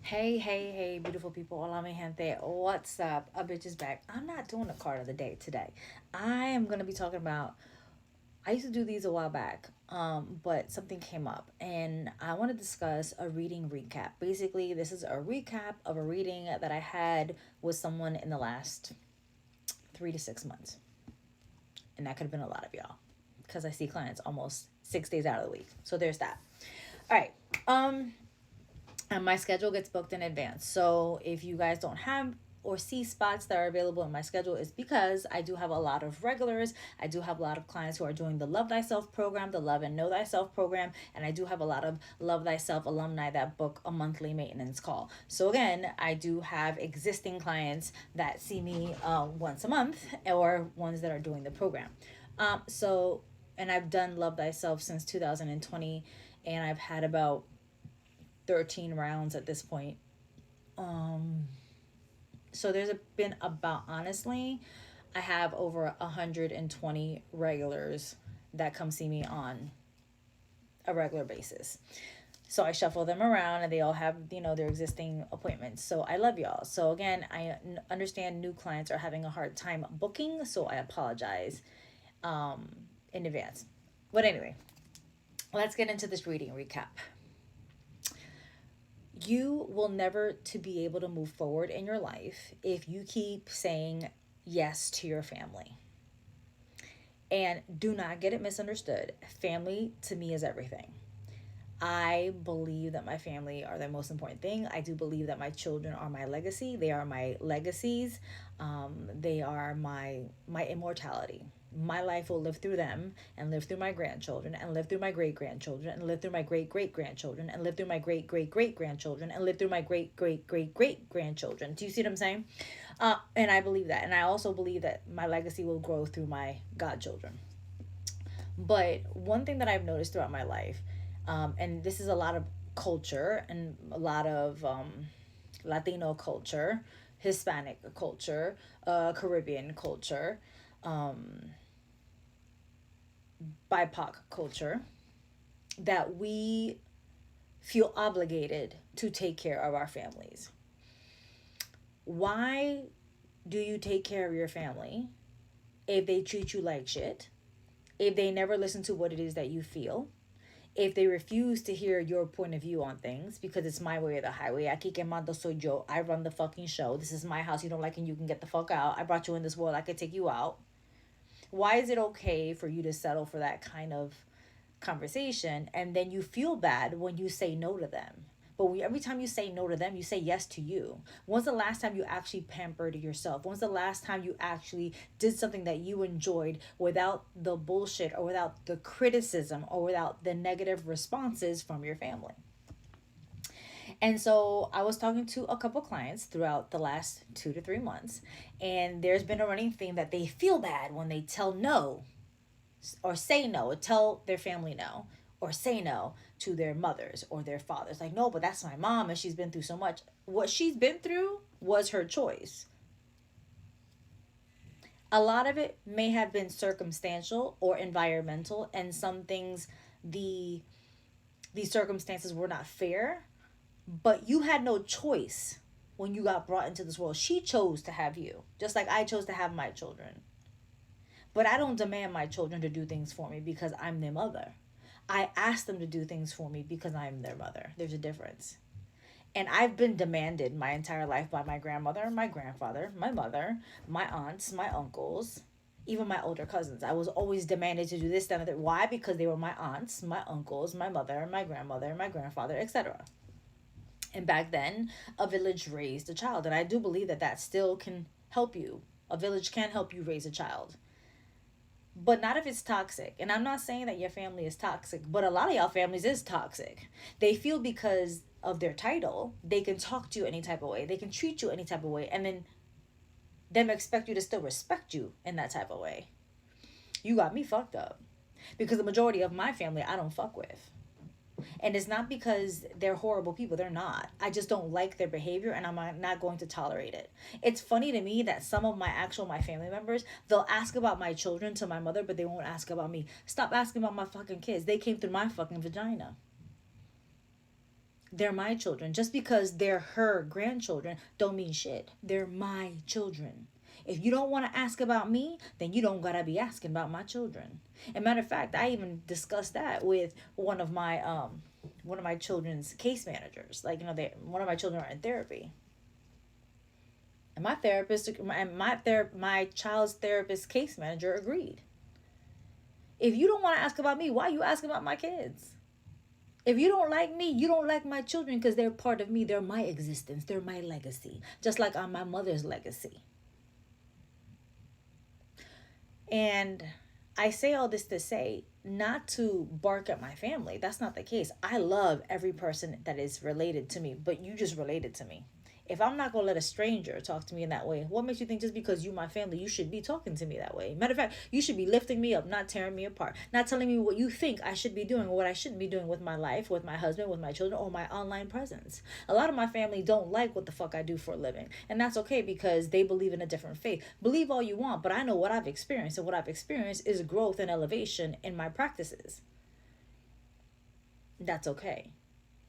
Hey, beautiful people. Hola, mi gente. What's up? A bitch is back. I'm not doing a card of the day today. I am going to be talking about. I used to do these a while back, but something came up, and I want to discuss a reading recap. Basically, this is a recap of a reading that I had with someone in the last 3 to 6 months. And that could have been a lot of y'all because I see clients almost 6 days out of the week. So there's that. All right. And my schedule gets booked in advance. So if you guys don't have or see spots that are available in my schedule, is because I do have a lot of regulars. I do have a lot of clients who are doing the Love Thyself program, the Love and Know Thyself program, and I do have a lot of Love Thyself alumni that book a monthly maintenance call. So again, I do have existing clients that see me once a month or ones that are doing the program. And I've done Love Thyself since 2020, and I've had about 13 rounds at this point. So been about, honestly, I have over 120 regulars that come see me on a regular basis. So I shuffle them around and they all have, their existing appointments. So I love y'all. So again, I understand new clients are having a hard time booking. So I apologize in advance. But anyway, let's get into this reading recap. You will never to be able to move forward in your life if you keep saying yes to your family. And do not get it misunderstood. Family to me is everything. I believe that my family are the most important thing. I do believe that my children are my legacy. They are my legacies. They are my immortality. My life will live through them and live through my grandchildren and live through my great grandchildren and live through my great great grandchildren and live through my great great great grandchildren and live through my great great great great grandchildren. Do you see what I'm saying? And I believe that. And I also believe that my legacy will grow through my godchildren. But one thing that I've noticed throughout my life, and this is a lot of culture and a lot of Latino culture, Hispanic culture, Caribbean culture, BIPOC culture, that we feel obligated to take care of our families. Why do you take care of your family if they treat you like shit? If they never listen to what it is that you feel? If they refuse to hear your point of view on things because it's my way or the highway? Aquí que mando soy yo. I run the fucking show. This is my house. You don't like it, you can get the fuck out. I brought you in this world. I could take you out. Why is it okay for you to settle for that kind of conversation and then you feel bad when you say no to them? But every time you say no to them, you say yes to you. When's the last time you actually pampered yourself? When's the last time you actually did something that you enjoyed without the bullshit or without the criticism or without the negative responses from your family? And so I was talking to a couple clients throughout the last 2 to 3 months, and there's been a running theme that they feel bad when they tell no or say no, or tell their family no, or say no to their mothers or their fathers. Like, no, but that's my mom and she's been through so much. What she's been through was her choice. A lot of it may have been circumstantial or environmental, and some things the these circumstances were not fair, but you had no choice when you got brought into this world. She chose to have you, just like I chose to have my children. But I don't demand my children to do things for me because I'm their mother. I ask them to do things for me because I'm their mother. There's a difference. And I've been demanded my entire life by my grandmother, my grandfather, my mother, my aunts, my uncles, even my older cousins. I was always demanded to do this, that, and that. Why? Because they were my aunts, my uncles, my mother, my grandmother, my grandfather, etc. And back then, a village raised a child. And I do believe that that still can help you. A village can help you raise a child, but not if it's toxic. And I'm not saying that your family is toxic, but a lot of y'all families is toxic. They feel because of their title, they can talk to you any type of way. They can treat you any type of way. And then them expect you to still respect you in that type of way. You got me fucked up. Because the majority of my family I don't fuck with. And it's not because they're horrible people. They're not. I just don't like their behavior and I'm not going to tolerate it. It's funny to me that some of my family members, they'll ask about my children to my mother, but they won't ask about me. Stop asking about my fucking kids. They came through my fucking vagina. They're my children. Just because they're her grandchildren don't mean shit. They're my children. If you don't want to ask about me, then you don't gotta be asking about my children. And matter of fact, I even discussed that with one of my children's case managers. Like, one of my children are in therapy. And my child's therapist case manager agreed. If you don't want to ask about me, why you asking about my kids? If you don't like me, you don't like my children because they're part of me. They're my existence. They're my legacy. Just like I'm my mother's legacy. And I say all this to say, not to bark at my family. That's not the case. I love every person that is related to me, but you just related to me. If I'm not gonna let a stranger talk to me in that way, what makes you think just because you my family, you should be talking to me that way? Matter of fact, you should be lifting me up, not tearing me apart, not telling me what you think I should be doing or what I shouldn't be doing with my life, with my husband, with my children, or my online presence. A lot of my family don't like what the fuck I do for a living, and that's okay because they believe in a different faith. Believe all you want, but I know what I've experienced, and what I've experienced is growth and elevation in my practices. That's okay.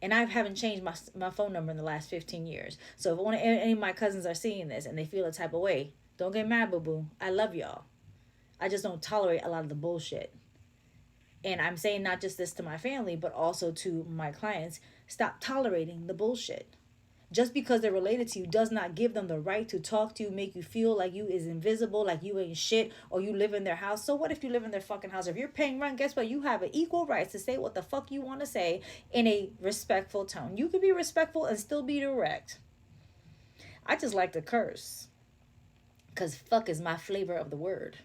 And I haven't changed my phone number in the last 15 years. So if any of my cousins are seeing this and they feel a type of way, don't get mad, boo boo. I love y'all. I just don't tolerate a lot of the bullshit. And I'm saying not just this to my family, but also to my clients. Stop tolerating the bullshit. Just because they're related to you does not give them the right to talk to you, make you feel like you is invisible, like you ain't shit, or you live in their house. So what if you live in their fucking house? If you're paying rent, guess what? You have an equal right to say what the fuck you want to say in a respectful tone. You can be respectful and still be direct. I just like to curse because fuck is my flavor of the word.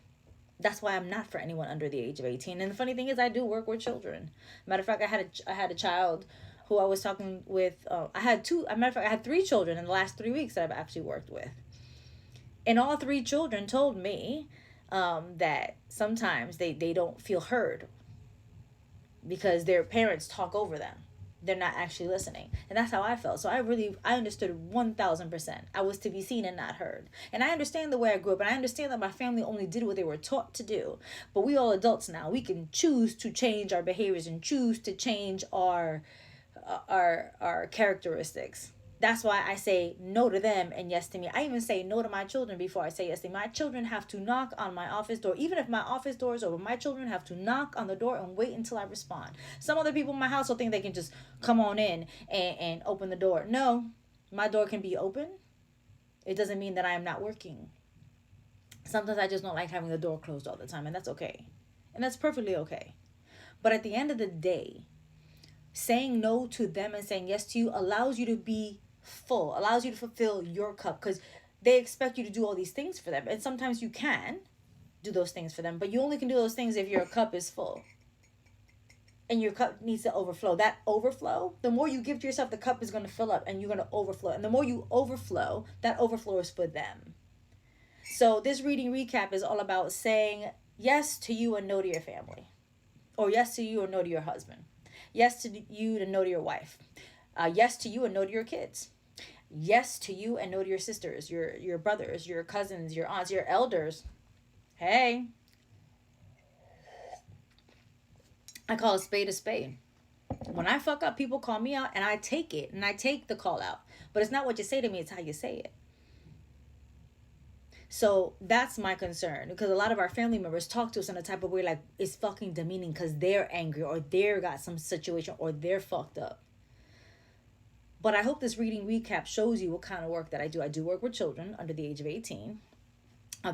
That's why I'm not for anyone under the age of 18. And the funny thing is, I do work with children. Matter of fact, I had a child who I was talking with. I had two. As a matter of fact, I had three children in the last 3 weeks that I've actually worked with, and all three children told me that sometimes they don't feel heard because their parents talk over them. They're not actually listening, and that's how I felt. So I understood 1,000%. I was to be seen and not heard, and I understand the way I grew up, and I understand that my family only did what they were taught to do. But we all adults now. We can choose to change our behaviors and choose to change our characteristics. That's why I say no to them and yes to me. I even say no to my children before I say yes to me. My children have to knock on my office door. Even if my office door is open, my children have to knock on the door and wait until I respond. Some other people in my house will think they can just come on in and open the door. No, my door can be open. It doesn't mean that I am not working. Sometimes I just don't like having the door closed all the time, and that's okay. And that's perfectly okay. But at the end of the day, saying no to them and saying yes to you allows you to be full, allows you to fulfill your cup, because they expect you to do all these things for them. And sometimes you can do those things for them, but you only can do those things if your cup is full. And your cup needs to overflow. That overflow, the more you give to yourself, the cup is going to fill up and you're going to overflow. And the more you overflow, that overflow is for them. So this reading recap is all about saying yes to you and no to your family. Or yes to you or no to your husband. Yes to you and no to your wife. Yes to you and no to your kids. Yes to you and no to your sisters, your brothers, your cousins, your aunts, your elders. Hey, I call a spade a spade. When I fuck up, people call me out and I take it and I take the call out. But it's not what you say to me, it's how you say it. So that's my concern, because a lot of our family members talk to us in a type of way like it's fucking demeaning because they're angry or they're got some situation or they're fucked up. But I hope this reading recap shows you what kind of work that I do. I do work with children under the age of 18.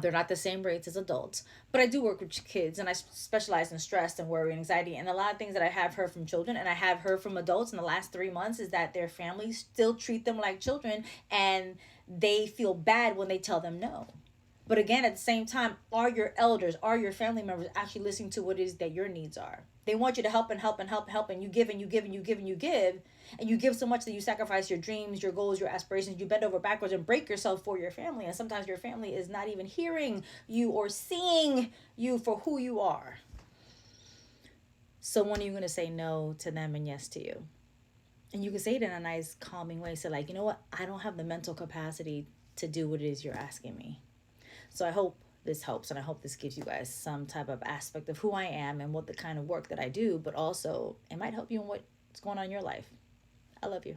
They're not the same rates as adults, but I do work with kids, and I specialize in stress and worry and anxiety. And a lot of things that I have heard from children and I have heard from adults in the last 3 months is that their families still treat them like children and they feel bad when they tell them no. But again, at the same time, are your elders, are your family members actually listening to what it is that your needs are? They want you to help and help and help and help, and you give and you give and you give and you give, and you give so much that you sacrifice your dreams, your goals, your aspirations. You bend over backwards and break yourself for your family, and sometimes your family is not even hearing you or seeing you for who you are. So when are you going to say no to them and yes to you? And you can say it in a nice, calming way. So like, you know what? I don't have the mental capacity to do what it is you're asking me. So I hope this helps, and I hope this gives you guys some type of aspect of who I am and what the kind of work that I do, but also it might help you in what's going on in your life. I love you.